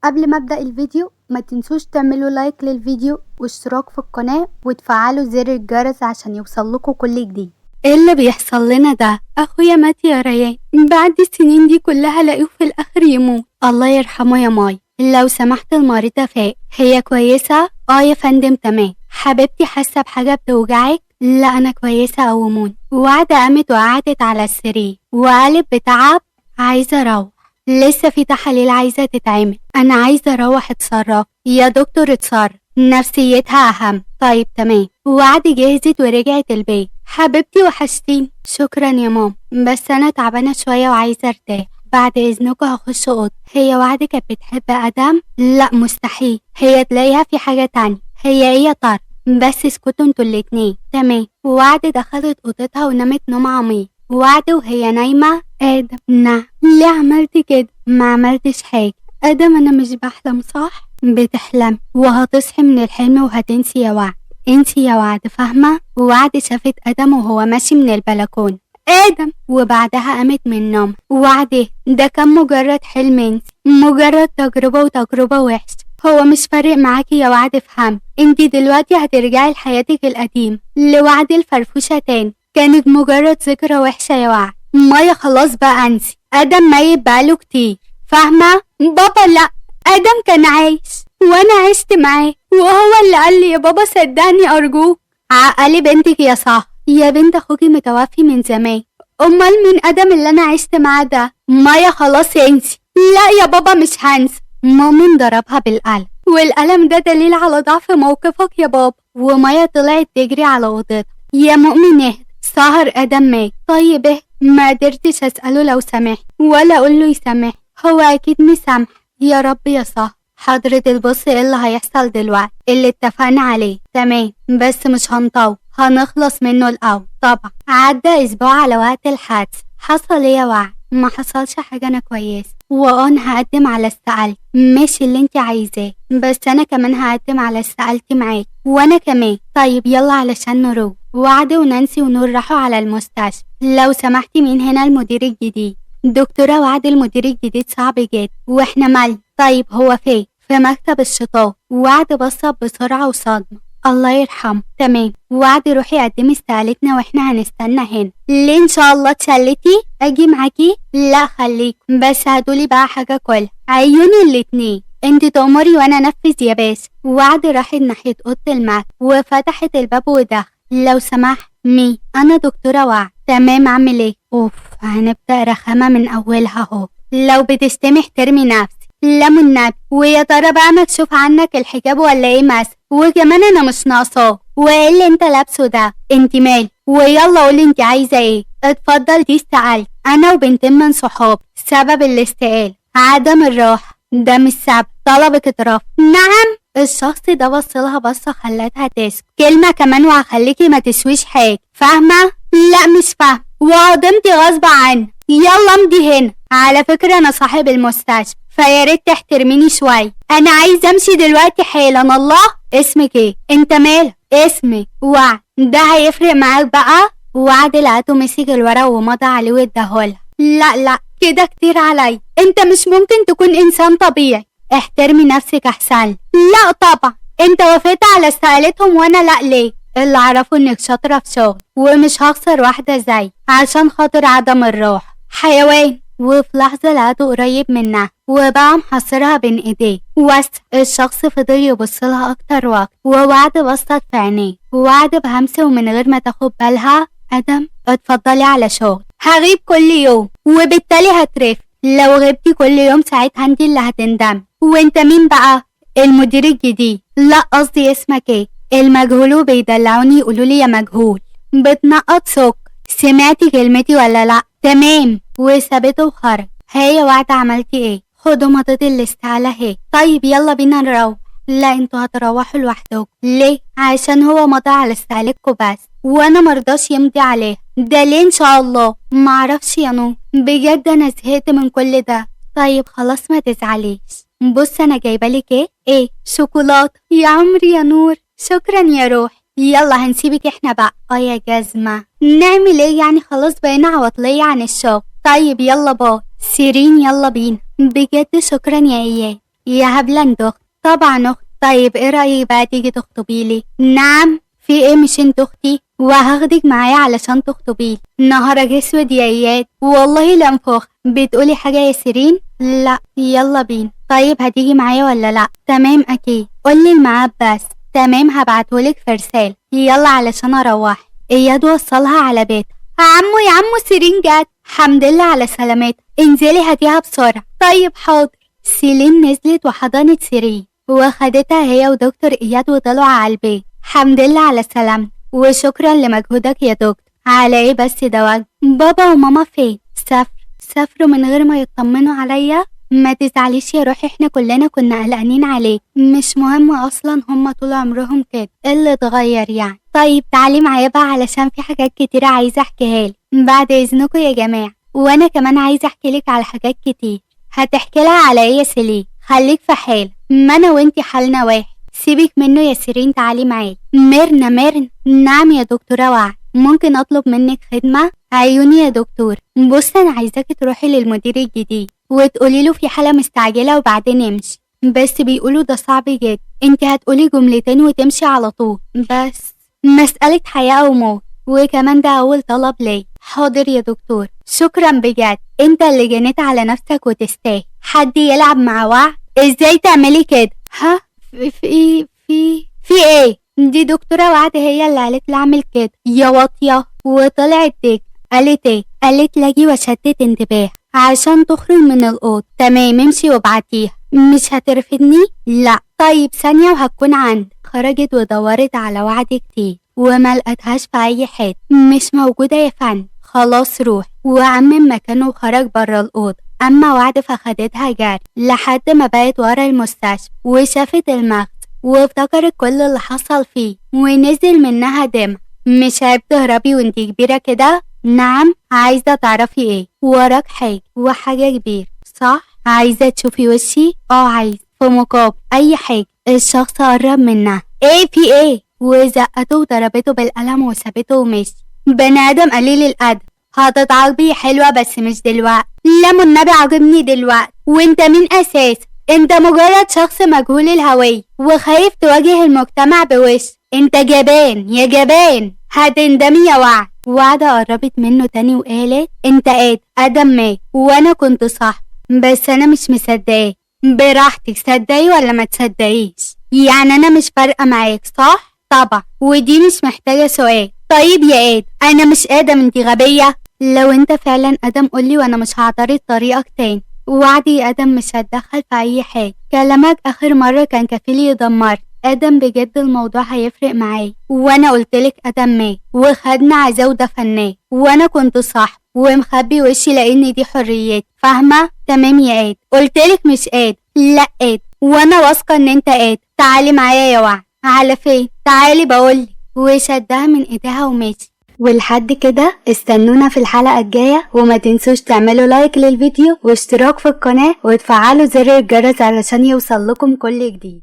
قبل ما ابدأ الفيديو ما تنسوش تعملوا لايك للفيديو واشتراك في القناة وتفعلوا زر الجرس عشان يوصلكوا كل جديد. ايه اللي بيحصل لنا ده؟ اخويا مات يا ريان، بعد السنين دي كلها الاقيه في الاخر يموت. الله يرحمه يا ماي. لو سمحت المريضة فاق، هي كويسة؟ يا فندم تمام. حبيبتي حاسة بحاجة بتوجعك؟ لا انا كويسة قوموني. وعدة قامت وقعدت على السرير وقالت بتعب عايزة اروح. لسه في تحاليل عايزة تتعمل. انا عايزة اروح اتصرف. يا دكتور اتصرف، نفسيتها اهم. طيب تمام. وعد جهزت ورجعت البيت. حبيبتي وحشتيني. شكرا يا ماما، بس انا تعبانة شوية وعايزة ارتاح. بعد اذنكم هخش اوضه. هي وعد كانت بتحب ادم؟ لا مستحيل، هي تلاقيها في حاجة تانية. هي ايه يا طارق؟ بس اسكتوا انتوا الاتنين. تمام. وعد دخلت اوضتها ونامت نوم عميق. وعد وهي نايمة. ادم نعم. ليه عملت كده؟ ما عملتش حاجة. ادم انا مش بحلم صح؟ بتحلم وهتصحي من الحلم وهتنسي يا وعد. انسي يا وعد، فاهمة؟ وعد شافت ادم وهو ماشي من البلكونة. ادم. وبعدها قامت من النوم. وعد ده كان مجرد حلم، انسي. مجرد تجربة وتجربة وحشة. هو مش فارق معاكي يا وعد، افهم. انتي دلوقتي هترجعي لحياتك القديم لوعد الفرفوشة تاني. كانت مجرد ذكرى وحشة يا وعد. مايا خلاص بقى انسي. ادم ميت بقاله كتير، فاهمة؟ بابا لا، ادم كان عايش وانا عشت معاه وهو اللي قال لي يا بابا صدقني ارجوك. عقلي بنتك يا صاح. يا بنت اخوكي متوفي من زمان. امال مين ادم اللي انا عشت معاه ده؟ مايا خلاص انسي. لا يا بابا مش هنسى. مؤمن ضربها بالقلم والقلم ده دليل على ضعف موقفك يا بابا. ومايا طلعت تجري على اوضتها. يا مؤمن اهدى، سهر ادم مات. طيب اهدى. ما قدرتش اساله لو سامح ولا اقول له يسامح. هو اكيد مسامح. يا رب يا صاح. حضرة البص ايه اللي هيحصل دلوقتي؟ اللي اتفقنا عليه تمام، بس مش هنطول، هنخلص منه الاول. طبعا عدى اسبوع على وقت الحادث. حصل ايه يا وعد؟ ما حصلش حاجة، انا كويس وانا هقدم على استقالتي. ماشي اللي انت عايزاه، بس انا كمان هقدم على استقالتي معاك. وانا كمان. طيب يلا علشان نروح. وعد ونانسي ونور راحوا على المستشفى. لو سمحتي مين هنا المدير الجديد؟ دكتورة وعد المدير الجديد صعب جدا واحنا مال. طيب هو فين؟ في مكتب الشطار. وعد بصت بسرعة وصدمة. الله يرحمه. تمام. وعد روحي قدمي استقالتنا واحنا هنستنى هنا. ليه ان شاء الله اتشلتي؟ اجي معاكي؟ لا خليك، بس هاتولي بقى حاجة كلها. عيوني الاتنين. انت تأمري وانا انفذ يا باشا. وعد راحت ناحية اوضة المكتب وفتحت الباب ودخل. لو سمحت. مي؟ انا دكتورة وعد. تمام، اعمل ايه؟ اوف، هنبدأ رخامة من اولها اهو. لو بتستمح ترمي نفسي. لا من النبي. ويا ترى بقى مكشوف عنك الحجاب ولا ايه مثلا؟ وكمان انا مش ناقصاه. وايه اللي انت لابسه ده؟ انت مالي؟ ويلا قولي انت عايزه ايه. اتفضل، دي استقالتي انا وبنتين من صحابي. سبب الاستقالة عدم الراحة. ده مش سبب، طلبك اترفض. نعم. الشخص ده بصلها بصة خلتها تسكت. كلمة كمان وهخليكي ما تسويش حاجة، فاهمة؟ لا مش فاهمة. وعدمتي غصب عني. يلا امضي هنا. على فكرة انا صاحب المستشفى، فيا ريت تحترميني شوية. انا عايزة امشي دلوقتي حالا. الله. اسمك ايه؟ انت مالك؟ اسمي وعد. ده هيفرق معاك بقى؟ وعد لقيته مسك الورق ومضى عليه واداهولها. لا لا كده كتير عليا. انت مش ممكن تكون انسان طبيعي. احترمي نفسك احسن. لا طبعا. انت وافقت على استقالتهم وانا لا. ليه؟ اللي اعرفه انك شاطرة في شغل ومش هخسر واحدة زي عشان خاطر عدم الراحة. حيوان. وفي لحظة لقيته قريب منها وبقى محصرها بين ايديه. الشخص فضل يبصلها اكتر وقت ووعد بصت في عينيه. ووعد بهمس ومن غير ما تاخد بالها. ادم اتفضلي على شغل. هغيب كل يوم وبالتالي هترف. لو غبتي كل يوم ساعتها انت اللي هتندم. وانت مين بقى؟ المدير الجديد. لا قصدي اسمك ايه؟ المجهول. وبيدلعوني يقولولي يا مجهول. بتنقط سك. سمعتي كلمتي ولا لا؟ تمام. وسابته وخرج. هي وعد عملتي ايه؟ خدوا مضيت الاستقالة اهي. طيب يلا بينا نروح. لا انتوا هتروحوا لوحدكم. ليه؟ عشان هو مضى على استقالتكم بس وانا مرضاش يمضي عليه. ده ليه ان شاء الله؟ معرفش يا نور، بجد انا زهقت من كل ده. طيب خلاص ما تزعليش. بص انا جايبالك ايه شوكولاتة يا عمري يا نور. شكرا يا روح. يلا هنسيبك احنا بقى. يا جزمة، نعمل ايه يعني؟ خلاص بقينا عواطلية عن الشغل. طيب يلا باي. سيرين يلا بينا. بجد شكرا يا اياه. يا هبلة انت أخت. طبعا أخت. طيب ايه رأيك بقى تيجي تخطبيلي؟ نعم. في ايه مش انت أختي؟ وهاخدك معايا علشان تخطبيلي. نهارك اسود يا اياد، والله لانفخ. بتقولي حاجة يا سيرين؟ لا يلا بينا. طيب هتيجي معايا ولا لا؟ تمام اكيد. قولي الميعاد بس. تمام هبعتهولك في رسالة. يلا علشان اروح. اياد وصلها على بيتها. عمو يا عمو سيرين جت. الحمد لله على سلامتها. انزلي هاتيها بسرعة. طيب حاضر. سيلين نزلت وحضنت سيرين وخدتها هي ودكتور اياد وطلعوا على البيت. الحمد لله على سلامتك وشكرا لمجهودك يا دكتور. على ايه بس ده واجب. بابا وماما فين؟ سافروا من غير ما يطمنوا عليا. ما تزعليش يا روحي، احنا كلنا كنا قلقانين عليك. مش مهم اصلا، هما طول عمرهم كده. ايه اللي اتغير يعني؟ طيب تعالي معايا بقى علشان في حاجات كتيرة عايزة احكيها لك. بعد اذنكم يا جماعة. وانا كمان عايزة احكي لك على حاجات كتير. هتحكي لها على ايه يا سليم؟ خليك في حالك، ما انا وانتي حالنا واحد. سيبك منه يا سيرين، تعالي معايا. ميرنا. نعم يا دكتورة وعد، ممكن اطلب منك خدمة؟ عيوني يا دكتور. بص انا عايزاكي تروحي للمدير الجديد وتقولي له في حالة مستعجلة وبعدين امشي. بس بيقولوا ده صعب جدا. انت هتقولي جملتين وتمشي على طول. بس مسألة حياة او موت، وكمان ده اول طلب لي. حاضر يا دكتور. شكرا بجد، انت اللي جنيت على نفسك وتستاهل. حد يلعب مع وعد؟ ازاي تعملي كده؟ ها؟ في ايه؟ دي دكتورة وعد هي اللي قالت لي اعمل كده يا واطية. وطلعت ديك قالت ايه؟ قالت لاجي وشتت انتباه عشان تخرج من الأوضة. تمام امشي وابعتيها. مش هترفدني؟ لا. طيب ثانية وهتكون عندك. خرجت ودورت على وعد كتير وما لقتهاش في اي حته. مش موجودة يا فندم. خلاص روح. وعمم مكانه وخرج برا الأوضة. أما وعد فخدتها جري لحد ما بقت ورا المستشفى وشافت المخزن وافتكرت كل اللي حصل فيه ونزل منها دم. مش عيب تهربي وانتي كبيرة كده؟ نعم. عايزة تعرفي ايه؟ وراك حاجة وحاجة كبيرة صح؟ عايزة تشوفي وشي؟ عايز في مقابل أي حاجة. الشخص قرب منها. ايه في ايه؟ وزقته وضربته بالقلم وسابته ومشي. بني آدم قليل الأدب. هتتعاقبي حلوة بس مش دلوقتي. لا والنبي عاجبني دلوقتي. وانت مين أساس؟ انت مجرد شخص مجهول الهوية وخايف تواجه المجتمع بوش. انت جبان يا جبان، هتندمي يا وعد. وعدة قربت منه تاني وقالت انت ادم مات وانا كنت صح، بس انا مش مصدقاه. براحتك صدقي ولا ما تصدقيش، يعني انا مش فارقة معاك صح؟ طبعا، ودي مش محتاجة سؤال. طيب يا انا مش ادم، انت غبية. لو انت فعلا ادم قولي وانا مش هعترض طريقك تاني. وعدي يا ادم مش هتدخل في اي حاجة. كلامك اخر مرة كان كفيل يدمر ادم. بجد الموضوع هيفرق معاي. وانا قلتلك ادم مات وخدنا عزاه ودفناه وانا كنت صح ومخبي وشي لان دي حريتي، فاهمة؟ تمام يا قلتلك مش لا وانا واثقة ان انت تعالي معايا يا وعد. على فين؟ تعالي بقولك. وشدها من ايديها وماشي. ولحد كده استنونا في الحلقة الجاية، وما تنسوش تعملوا لايك للفيديو واشتراك في القناة وتفعلوا زر الجرس علشان يوصل لكم كل جديد.